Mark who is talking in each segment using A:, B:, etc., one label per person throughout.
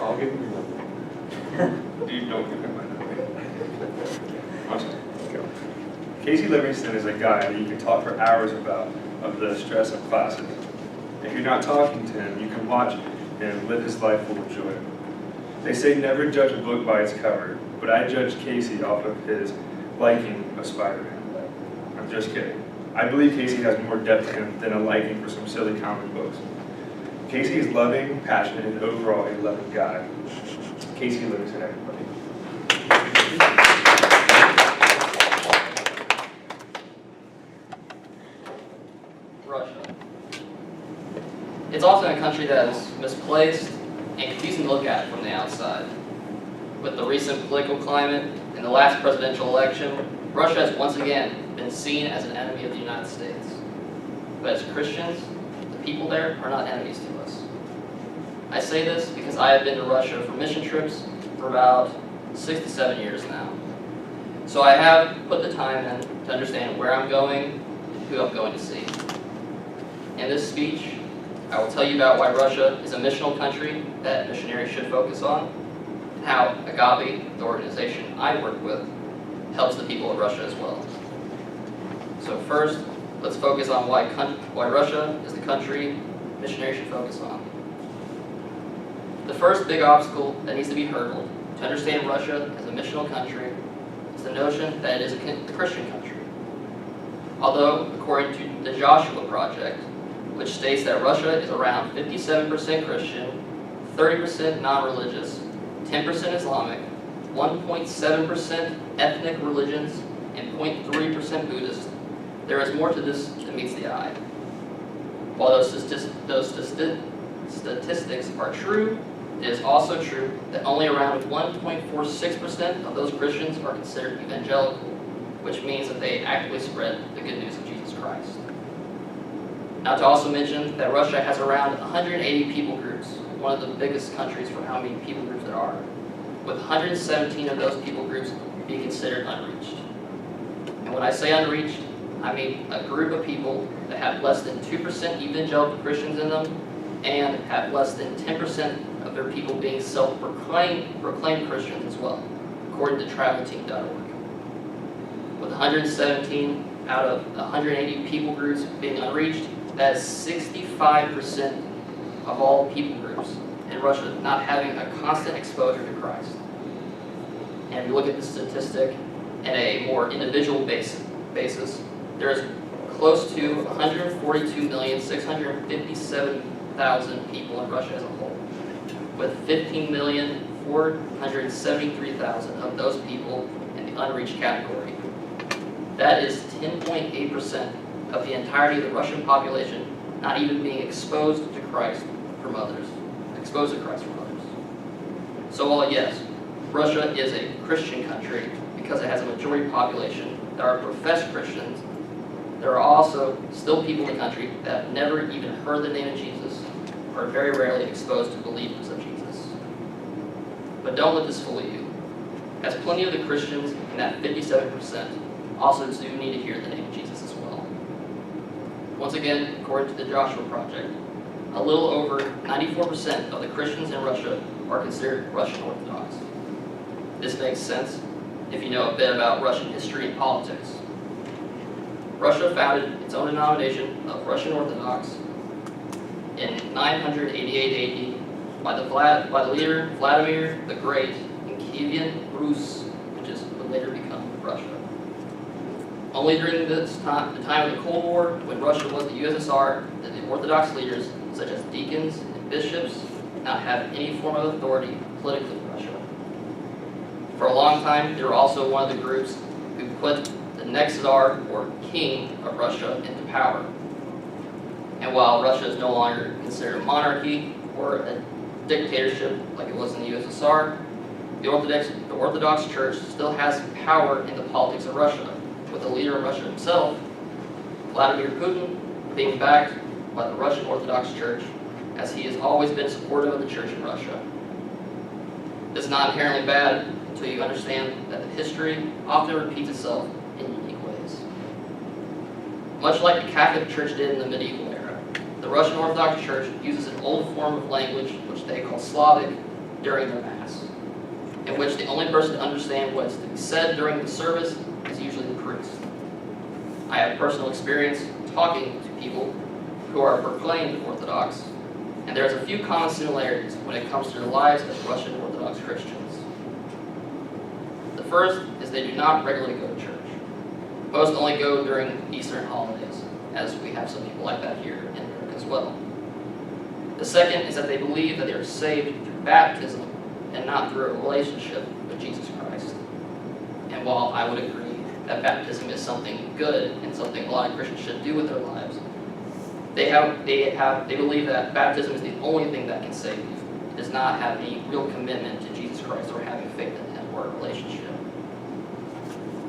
A: I'll give you your number.
B: You don't give him my number. I'm sorry. Casey Livingston is a guy that you can talk for hours about of the stress of classes. If you're not talking to him, you can watch him live his life full of joy. They say never judge a book by its cover, but I judge Casey off of his liking of Spider-Man. I'm just kidding. I believe Casey has more depth to him than a liking for some silly comic books. Casey is loving, passionate, and overall a loving guy. Casey Livingston, everybody.
C: Russia. It's often a country that is misplaced and confusing to look at from the outside. With the recent political climate and the last presidential election, Russia has once again been seen as an enemy of the United States. But as Christians, the people there are not enemies to us. I say this because I have been to Russia for mission trips for about 6 to 7 years now. So I have put the time in to understand where I'm going and who I'm going to see. In this speech, I will tell you about why Russia is a missional country that missionaries should focus on, and how Agape, the organization I work with, helps the people of Russia as well. So first, let's focus on why Russia is the country missionaries should focus on. The first big obstacle that needs to be hurdled to understand Russia as a missional country is the notion that it is a Christian country. Although, according to the Joshua Project, which states that Russia is around 57% Christian, 30% non-religious, 10% Islamic, 1.7% ethnic religions, and 0.3% Buddhist, there is more to this than meets the eye. While those statistics are true, it is also true that only around 1.46% of those Christians are considered evangelical, which means that they actively spread the good news of Jesus Christ. Not to also mention that Russia has around 180 people groups, one of the biggest countries for how many people groups there are, with 117 of those people groups being considered unreached. And when I say unreached, I mean a group of people that have less than 2% evangelical Christians in them and have less than 10% of their people being self-proclaimed Christians as well, according to travelteam.org. With 117 out of 180 people groups being unreached, that is 65% of all people groups in Russia not having a constant exposure to Christ. And if you look at the statistic in a more individual basis, there is close to 142,657,000 people in Russia as a whole, with 15,473,000 of those people in the unreached category. That is 10.8% of the entirety of the Russian population not even being exposed to Christ from others. So while yes, Russia is a Christian country because it has a majority population that are professed Christians, there are also still people in the country that have never even heard the name of Jesus or are very rarely exposed to believers of Jesus. But don't let this fool you, as plenty of the Christians in that 57% also do need to hear the name of Jesus as well. Once again, according to the Joshua Project, a little over 94% of the Christians in Russia are considered Russian Orthodox. This makes sense if you know a bit about Russian history and politics. Russia founded its own denomination of Russian Orthodox in 988 AD by the leader Vladimir the Great in Kievan Rus, which would later become Russia. Only during this time, the time of the Cold War, when Russia was the USSR, did the Orthodox leaders, such as deacons and bishops, not have any form of authority politically in Russia. For a long time, they were also one of the groups who put the next czar, or king, of Russia into power. And while Russia is no longer considered a monarchy or a dictatorship like it was in the USSR, the Orthodox Church still has power in the politics of Russia, with the leader of Russia himself, Vladimir Putin, being backed by the Russian Orthodox Church, as he has always been supportive of the church in Russia. This is not inherently bad until you understand that the history often repeats itself in unique ways. Much like the Catholic Church did in the medieval era, the Russian Orthodox Church uses an old form of language which they call Slavic during their Mass, in which the only person to understand what is to be said during the service is usually the priest. I have personal experience talking to people who are proclaimed Orthodox, and there's a few common similarities when it comes to their lives as Russian Orthodox Christians. The first is they do not regularly go to church. Most only go during Eastern holidays, as we have some people like that here in America as well. The second is that they believe that they are saved through baptism and not through a relationship with Jesus Christ. And while I would agree that baptism is something good and something a lot of Christians should do with their lives, they believe that baptism is the only thing that can save you. It does not have any real commitment to Jesus Christ or having faith in Him or a relationship.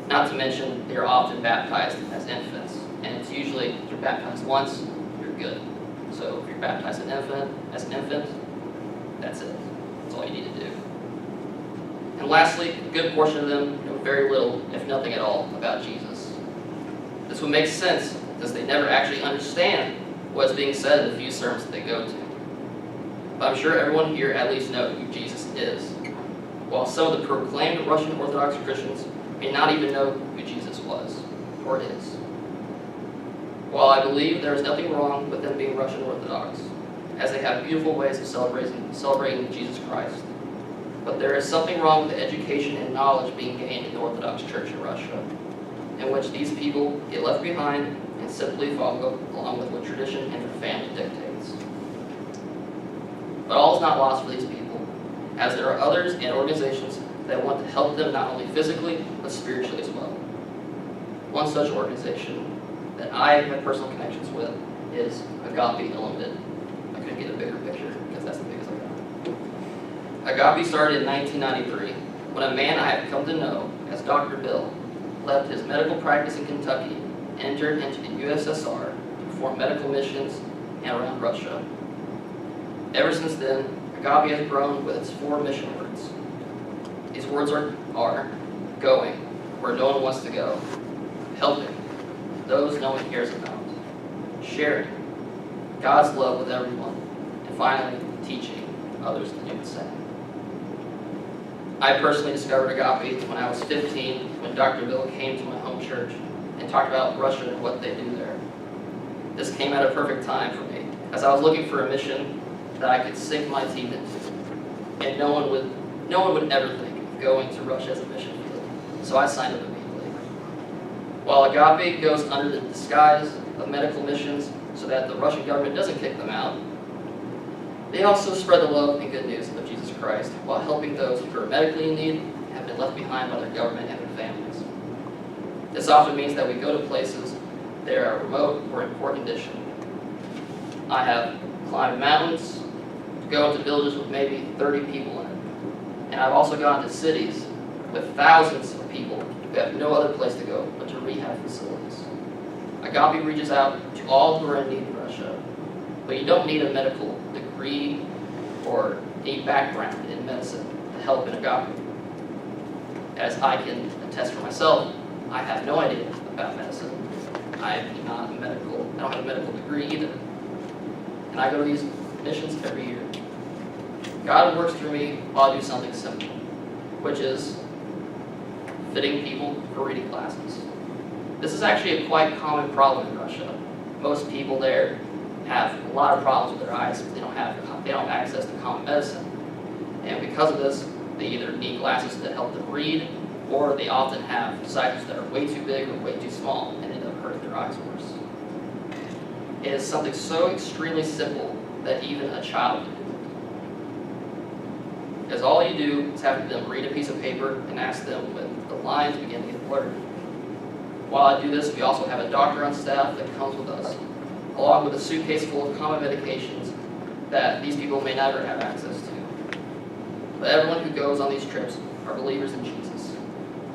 C: Not to mention, they are often baptized as infants, and it's usually if you're baptized once, you're good. So if you're baptized as an infant, that's it. That's all you need to do. And lastly, a good portion of them know very little, if nothing at all, about Jesus. This would make sense because they never actually understand what's being said in the few sermons that they go to. But I'm sure everyone here at least knows who Jesus is, while some of the proclaimed Russian Orthodox Christians may not even know who Jesus was, or is. While I believe there is nothing wrong with them being Russian Orthodox, as they have beautiful ways of celebrating Jesus Christ, but there is something wrong with the education and knowledge being gained in the Orthodox Church in Russia, in which these people get left behind and simply follow along with what tradition and their family dictates. But all is not lost for these people, as there are others and organizations that want to help them not only physically, but spiritually as well. One such organization that I have personal connections with is Agape Unlimited. I couldn't get a bigger picture because that's the biggest I got. Agape started in 1993 when a man I have come to know as Dr. Bill left his medical practice in Kentucky and entered into the USSR to perform medical missions and around Russia. Ever since then, Agape has grown with its 4 mission words. These words are going where no one wants to go, helping those no one cares about, sharing God's love with everyone, and finally, teaching others to do the same. I personally discovered Agape when I was 15 when Dr. Bill came to my home church and talked about Russia and what they do there. This came at a perfect time for me, as I was looking for a mission that I could sink my teeth into, and no one would ever think of going to Russia as a mission field, so I signed up immediately. While Agape goes under the disguise of medical missions so that the Russian government doesn't kick them out, they also spread the love and good news of Jesus Christ while helping those who are medically in need and have been left behind by their government and their families. This often means that we go to places that are remote or in poor condition. I have climbed mountains, go into villages with maybe 30 people in it. And I've also gone to cities with thousands of people who have no other place to go but to rehab facilities. Agape reaches out to all who are in need in Russia, but you don't need a medical degree or a background in medicine to help in Agape. As I can attest for myself, I have no idea about medicine. I don't have a medical degree either. And I go to these missions every year. God works through me while I do something simple, which is fitting people for reading classes. This is actually a quite common problem in Russia. Most people there have a lot of problems with their eyes. They don't have access to common medicine. And because of this, they either need glasses that help them read, or they often have sizes that are way too big or way too small and end up hurting their eyes worse. It is something so extremely simple that even a child can do. Because all you do is have them read a piece of paper and ask them when the lines begin to get blurred. While I do this, we also have a doctor on staff that comes with us, along with a suitcase full of common medications that these people may never have access to. But everyone who goes on these trips are believers in Jesus.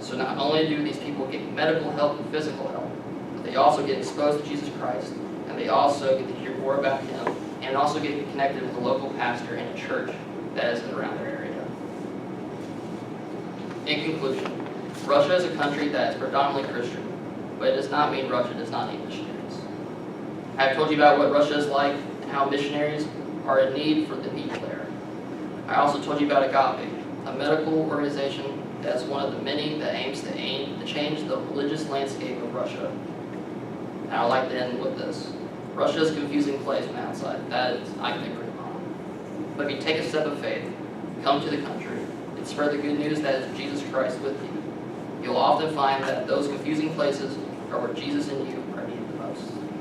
C: So not only do these people get medical help and physical help, but they also get exposed to Jesus Christ, and they also get to hear more about Him, and also get connected with a local pastor in a church that is around their area. In conclusion, Russia is a country that is predominantly Christian, but it does not mean Russia does not need missionaries. I have told you about what Russia is like and how missionaries are in need for the people there. I also told you about Agape, a medical organization that's one of the many that aims to change the religious landscape of Russia. And I'd like to end with this. Russia is a confusing place from the outside. That is, I can agree upon. But if you take a step of faith, come to the country, and spread the good news that is Jesus Christ with you, you'll often find that those confusing places are where Jesus and you are needed the most.